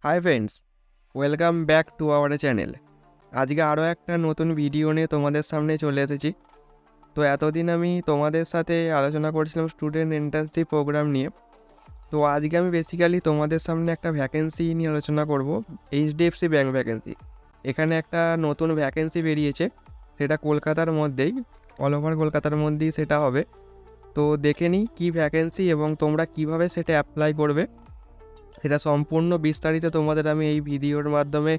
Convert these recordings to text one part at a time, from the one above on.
Hi friends, welcome back to our channel. আজকে আরও একটা নতুন ভিডিও নিয়ে তোমাদের সামনে চলে এসেছি। তো এতদিন আমি তোমাদের সাথে আলোচনা করছিলাম স্টুডেন্ট ইন্টার্নশিপ প্রোগ্রাম নিয়ে। তো আজকে আমি বেসিক্যালি তোমাদের সামনে একটা ভ্যাকেন্সি নিয়ে আলোচনা করব, এইচডিএফসি ব্যাঙ্ক ভ্যাকেন্সি। এখানে একটা নতুন ভ্যাকেন্সি বেরিয়েছে, সেটা কলকাতার মধ্যেই, অল ওভার কলকাতার মধ্যেই সেটা হবে। তো দেখে নিই কী ভ্যাকেন্সি এবং তোমরা কিভাবে সেটা অ্যাপ্লাই করবে, সেটা সম্পূর্ণ বিস্তারিত তোমাদের আমি এই ভিডিওর মাধ্যমে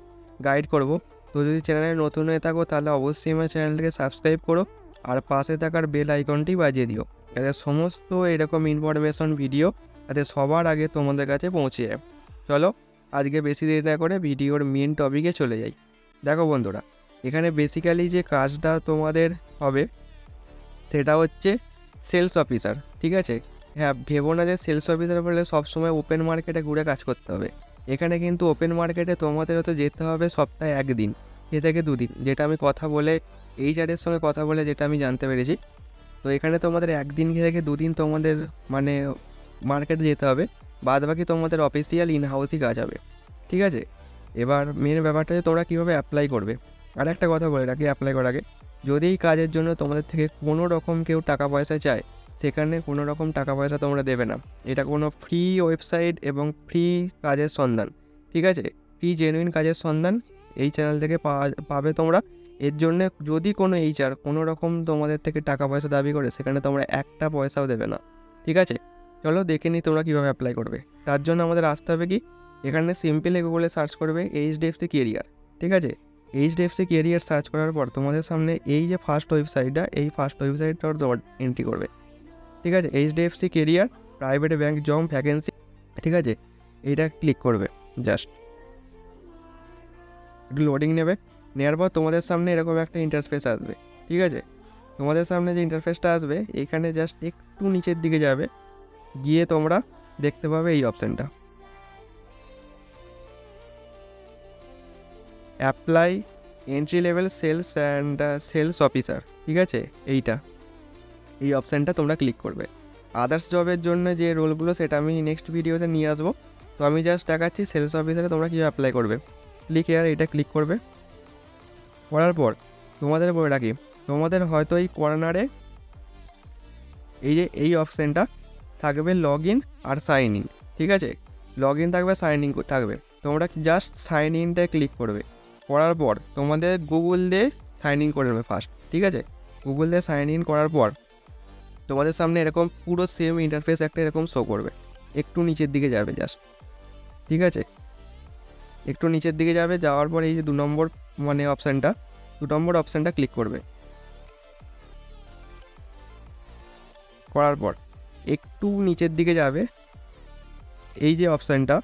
গাইড করব। তো যদি চ্যানেলে নতুন হয়ে থাকো তাহলে অবশ্যই আমার চ্যানেলটাকে সাবস্ক্রাইব করো আর পাশে থাকার বেল আইকনটি বাজিয়ে দিও, যাতে সমস্ত এরকম ইনফরমেশন ভিডিও যাতে সবার আগে তোমাদের কাছে পৌঁছে যায়। চলো আজকে বেশি দেরি না করে ভিডিওর মেন টপিকে চলে যাই। দেখো বন্ধুরা, এখানে বেসিক্যালি যে কাজটা তোমাদের হবে সেটা হচ্ছে সেলস অফিসার। ঠিক আছে, হ্যাঁ, ভেবো না যে সেলস অফিসার বলে সবসময় ওপেন মার্কেটে ঘুরে কাজ করতে হবে। এখানে কিন্তু ওপেন মার্কেটে তোমাদের হয়তো যেতে হবে সপ্তাহে একদিন থেকে দুদিন, যেটা আমি কথা বলে এইচআরের সঙ্গে কথা বলে যেটা আমি জানতে পেরেছি। তো এখানে তোমাদের একদিন থেকে দুদিন তোমাদের মানে মার্কেটে যেতে হবে, বাদ বাকি তোমাদের অফিসিয়াল ইনহাউসই কাজ হবে। ঠিক আছে, এবার মেন ব্যাপারটা যে তোমরা কীভাবে অ্যাপ্লাই করবে। আর একটা কথা বলে রাখি অ্যাপ্লাই করার আগে, যদি এই কাজের জন্য তোমাদের থেকে কোনো রকম কেউ টাকা পয়সা চায়, সেখানে কোনো রকম টাকা পয়সা তোমরা দেবে না। এটা কোনো ফ্রি ওয়েবসাইট এবং ফ্রি কাজের সন্ধান। ঠিক আছে, ফ্রি জেনুইন কাজের সন্ধান এই চ্যানেল থেকে পাবে তোমরা। এর জন্যে যদি কোনো এইচআর কোনো রকম তোমাদের থেকে টাকা পয়সা দাবি করে, সেখানে তোমরা একটা পয়সাও দেবে না। ঠিক আছে, চলো দেখে নিই তোমরা কীভাবে অ্যাপ্লাই করবে। তার জন্য আমাদের আসতে হবে কি, এখানে সিম্পলি গুগলে সার্চ করবে এইচডিএফসি কেরিয়ার। ঠিক আছে, এইচডিএফসি কেরিয়ার সার্চ করার পর তোমাদের সামনে এই যে ফার্স্ট ওয়েবসাইটটা, এই ফার্স্ট ওয়েবসাইটটা তোমার এন্ট্রি করবে। ঠিক আছে, HDFC career private bank job vacancy. ঠিক আছে, এইটা ক্লিক করবে। জাস্ট একটু লোডিং নেবে, নেওয়ার পর তোমাদের সামনে এরকম একটা ইন্টারফেস আসবে। ঠিক আছে, তোমাদের সামনে যে ইন্টারফেসটা আসবে, এখানে জাস্ট একটু নিচের দিকে যাবে, গিয়ে তোমরা দেখতে পাবে এই অপশানটা, apply entry level sales and sales officer. ঠিক আছে, এই অপশানটা তোমরা ক্লিক করবে। আদার্স জবের জন্য যে রোলগুলো সেটা আমি নেক্সট ভিডিওতে নিয়ে আসবো। তো আমি জাস্ট দেখাচ্ছি সেলস অফিসারে তোমরা কীভাবে অ্যাপ্লাই করবে। ক্লিক হেয়ার, এটা ক্লিক করবে। করার পর তোমাদের বলে রাখি, তোমাদের হয়তো এই কর্নারে এই যে এই অপশানটা থাকবে লগ ইন আর সাইন ইন। ঠিক আছে, লগ ইন থাকবে, সাইন ইন থাকবে। তোমরা জাস্ট সাইন ইনটায় ক্লিক করবে। করার পর তোমাদের গুগল দিয়ে সাইন ইন করে নেবে ফার্স্ট। ঠিক আছে, গুগল দিয়ে সাইন ইন করার পর তোমাদের সামনে এরকম পুরো সেম ইন্টারফেস একটা এরকম শো করবে। একটু নিচের দিকে যাবে জাস্ট। ঠিক আছে, একটু নিচের দিকে যাবে, যাওয়ার পর এই যে 2 নম্বর অপশানটা ক্লিক করবে। করার পর একটু নিচের দিকে যাবে, এই যে অপশানটা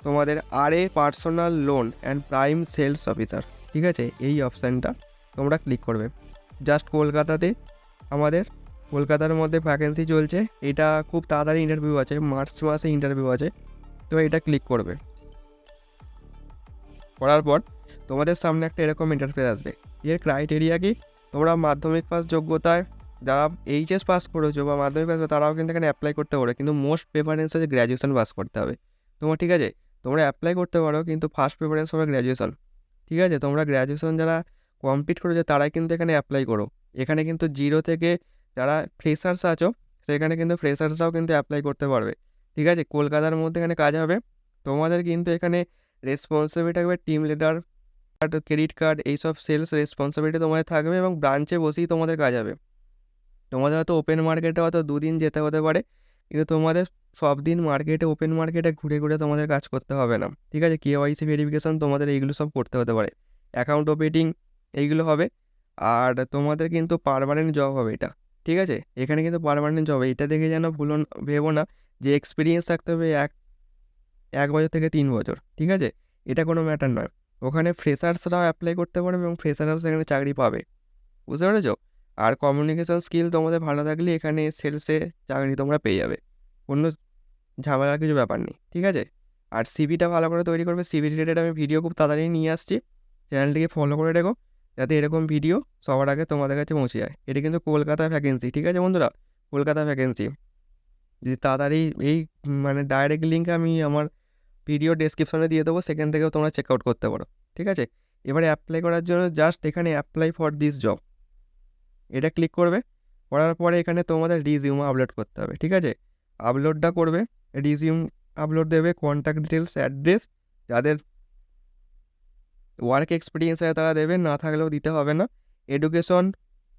তোমাদের আরএ personal loan and prime sales officer. ঠিক আছে, এই অপশানটা তোমরা ক্লিক করবে। জাস্ট আমাদের কলকাতার মধ্যে ভ্যাকেন্সি চলছে। এটা খুব তাড়াতাড়ি ইন্টারভিউ আছে, মার্চ মাসে ইন্টারভিউ আছে। তো এটা ক্লিক করবে। করার পর তোমাদের সামনে একটা এরকম ইন্টারফেস আসবে। এর ক্রাইটেরিয়া কি, তোমরা মাধ্যমিক পাস যোগ্যতায় যারা এইচএস পাস করেছো বা মাধ্যমিক পাস, তারাও কিন্তু এখানে অ্যাপ্লাই করতে পারো, কিন্তু মোস্ট প্রেফারেন্স হচ্ছে গ্র্যাজুয়েশন পাস করতে হবে তোমার। ঠিক আছে, তোমরা অ্যাপ্লাই করতে পারো, কিন্তু ফার্স্ট প্রেফারেন্স হবে গ্র্যাজুয়েশন। ঠিক আছে, তোমরা গ্র্যাজুয়েশন যারা কমপ্লিট করেছো তারাই কিন্তু এখানে অ্যাপ্লাই করো। এখানে কিন্তু 0 থেকে যারা ফ্রেশার্স আছো, সেখানে কিন্তু ফ্রেশার্সরাও কিন্তু অ্যাপ্লাই করতে পারবে। ঠিক আছে, কলকাতার মধ্যে এখানে কাজ হবে। তোমাদের কিন্তু এখানে রেসপন্সিবিলিটি থাকবে টিম লিডার, ক্রেডিট কার্ড, এইসব সেলস রেসপন্সিবিলিটি তোমাদের থাকবে এবং ব্রাঞ্চে বসেই তোমাদের কাজ হবে। তোমাদের হয়তো ওপেন মার্কেটে হয়তো 2 দিন যেতে হতে পারে, কিন্তু তোমাদের সব দিন ওপেন মার্কেটে ঘুরে ঘুরে তোমাদের কাজ করতে হবে না। ঠিক আছে, কেওয়াইসি ভেরিফিকেশন তোমাদের এইগুলো সব করতে হতে পারে, অ্যাকাউন্ট ওপেনিং এইগুলো হবে। আর তোমাদের কিন্তু পার্মানেন্ট জব হবে এটা। ঠিক আছে, এখানে কিন্তু পার্মানেন্ট জব, এটা দেখে যেন ভেবো না যে এক্সপিরিয়েন্স থাকতে হবে 1 বছর থেকে 3 বছর। ঠিক আছে, এটা কোনো ম্যাটার নয়। ওখানে ফ্রেশার্সরাও অ্যাপ্লাই করতে পারবে এবং ফ্রেশাররাও সেখানে চাকরি পাবে। বুঝতে পেরেছো? আর কমিউনিকেশন স্কিল তোমাদের ভালো থাকলে এখানে সেলসে চাকরি তোমরা পেয়ে যাবে, কোনো ঝামেলার কিছু ব্যাপার নেই। ঠিক আছে, আর সিভিটা ভালো করে তৈরি করবে। সিভি রিলেটেড আমি ভিডিও খুব তাড়াতাড়ি নিয়ে আসছি, চ্যানেলটিকে ফলো করে রেখো, যাতে এরকম ভিডিও সবার আগে তোমাদের কাছে পৌঁছে যায়। এটা কিন্তু কলকাতা ভ্যাকেন্সি। ঠিক আছে বন্ধুরা, কলকাতা ভ্যাকেন্সি। যদি তাড়াতাড়ি এই ডাইরেক্ট লিঙ্ক আমি আমার ভিডিও ডেসক্রিপশনে দিয়ে দেবো, সেখান থেকেও তোমরা চেক আউট করতে পারো। ঠিক আছে, এবারে অ্যাপ্লাই করার জন্য জাস্ট এখানে অ্যাপ্লাই ফর দিস জব এটা ক্লিক করবে। করার পরে এখানে তোমাদের রিজিউম আপলোড করতে হবে। ঠিক আছে, আপলোডটা করবে, রিজিউম আপলোড দেবে, কন্ট্যাক্ট ডিটেলস, অ্যাড্রেস, যাদের ওয়ার্ক এক্সপিরিয়েন্স আছে তারা দেবে, না থাকলেও দিতে হবে না, এডুকেশন,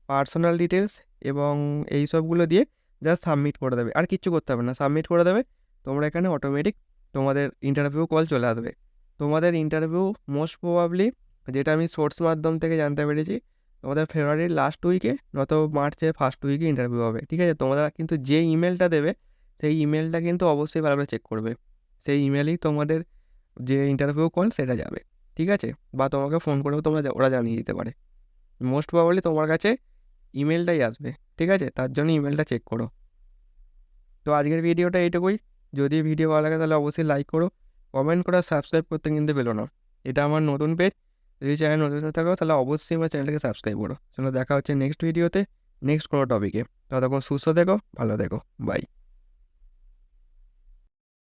পার্সোনাল ডিটেলস এবং এই সবগুলো দিয়ে জাস্ট সাবমিট করে দেবে, আর কিচ্ছু করতে হবে না, সাবমিট করে দেবে। তোমরা এখানে অটোমেটিক তোমাদের ইন্টারভিউ কল চলে আসবে। তোমাদের ইন্টারভিউ মোস্ট প্রবাবলি, যেটা আমি সোর্স মাধ্যম থেকে জানতে পেরেছি, তোমাদের ফেব্রুয়ারির লাস্ট উইকে নয়তো মার্চের ফার্স্ট উইকে ইন্টারভিউ হবে। ঠিক আছে, তোমরা কিন্তু যে ইমেলটা দেবে সেই ইমেলটা কিন্তু অবশ্যই ভালো করে চেক করবে, সেই ইমেলেই তোমাদের যে ইন্টারভিউ কল সেটা যাবে। ঠিক আছে, বা তোমাকে ফোন করেও ওরা জানিয়ে দিতে পারে। মোস্ট প্রবাবলি তোমার কাছে ইমেলটাই আসবে। ঠিক আছে, তার জন্য ইমেলটা চেক করো। তো আজকের ভিডিওটা এইটুকুই। যদি ভিডিও ভালো লাগে তাহলে অবশ্যই লাইক করো, কমেন্ট করো, সাবস্ক্রাইব করতে কিন্তু ভুলো না। এটা আমার নতুন পেজ, যদি চ্যানেল নতুন থাকো তাহলে অবশ্যই আমার চ্যানেলটাকে সাবস্ক্রাইব করো। চলো দেখা হচ্ছে নেক্সট ভিডিওতে, নেক্সট কোনো টপিকে। ততক্ষণ সুস্থ থেকো, ভালো থেকো, বাই।